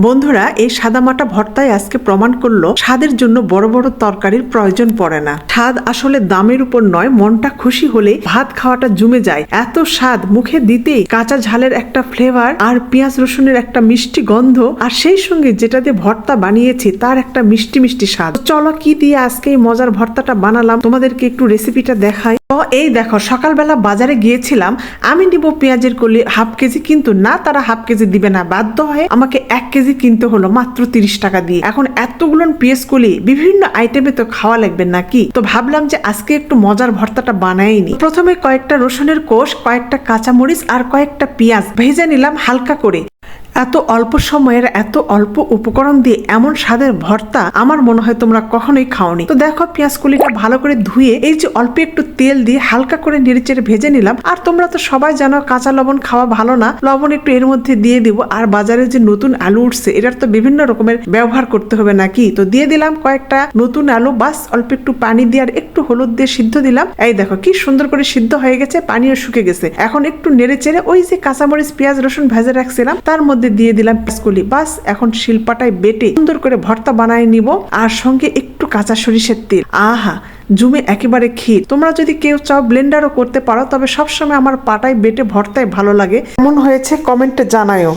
বন্ধুরা, এই সাদামাটা ভর্তায় আজকে প্রমাণ করলো স্বাদের জন্য বড় বড় তরকারির প্রয়োজন পড়ে না। স্বাদ আসলে দামের উপর নয়, মনটা খুশি হলে ভাত খাওয়াটা জমে যায়। এত স্বাদ, মুখে দিতেই কাঁচা ঝালের একটা ফ্লেভার আর পেঁয়াজ রসুনের একটা মিষ্টি গন্ধ, আর সেই সঙ্গে যেটা দিয়ে ভর্তা বানিয়েছি তার একটা মিষ্টি মিষ্টি স্বাদ। চলো কি দিয়ে আজকে এই মজার ভর্তাটা বানালাম তোমাদেরকে একটু রেসিপিটা দেখাই। তো এই দেখো, সকালবেলা বাজারে গিয়েছিলাম, আমি নিব পেঁয়াজের কলি হাফ কেজি, কিন্তু না, তারা হাফ কেজি দিবে না, বাধ্য হয়ে আমাকে 1 কেজি কিনতে হলো মাত্র 30 টাকা দিয়ে। এখন এতগুলো পেঁয়াজ কলি বিভিন্ন আইটেমে তো খাওয়া লাগবে নাকি, তো ভাবলাম যে আজকে একটু মজার ভর্তাটা বানাইনি। প্রথমে কয়েকটা রসুনের কোষ, কয়েকটা কাঁচামরিচ আর কয়েকটা পেঁয়াজ ভেজে নিলাম হালকা করে। এত অল্প সময়ের এত অল্প উপকরণ দিয়ে এমন স্বাদের ভর্তা আমার মনে হয় তোমরা কখনোই খাওনি। তো দেখো, পেঁয়াজ কলিটা ভালো করে ধুয়ে এই যে অল্প একটু তেল দিয়ে হালকা করে নেড়েচেড়ে ভেজে নিলাম। আর তোমরা তো সবাই জানো কাঁচা লবণ খাওয়া ভালো না, লবণ একটু এর মধ্যে দিয়ে দিব। আর বাজারে যে নতুন আলু উঠছে, এটার তো বিভিন্ন রকমের ব্যবহার করতে হবে নাকি, তো দিয়ে দিলাম কয়েকটা নতুন আলু, বাস অল্প একটু পানি দিয়ে আর একটু হলুদ দিয়ে সিদ্ধ দিলাম। এই দেখো কি সুন্দর করে সিদ্ধ হয়ে গেছে, পানিও শুকে গেছে। এখন একটু নেড়েচেড়ে ওই যে কাঁচামরিচ পেঁয়াজ রসুন ভেজে রাখছিলাম তার মধ্যে দিয়ে দিলাম পেঁয়াজকলি। বাস এখন শিলপাটায় বেটে সুন্দর করে ভর্তা বানায় নিব, আর সঙ্গে একটু কাঁচা সরিষার তেল। আহা, জমে একেবারে ক্ষীর। তোমরা যদি কেউ চাও ব্লেন্ডারও করতে পারো, তবে সবসময় আমার পাটায় বেটে ভর্তায় ভালো লাগে। কেমন হয়েছে কমেন্টে জানায়ও।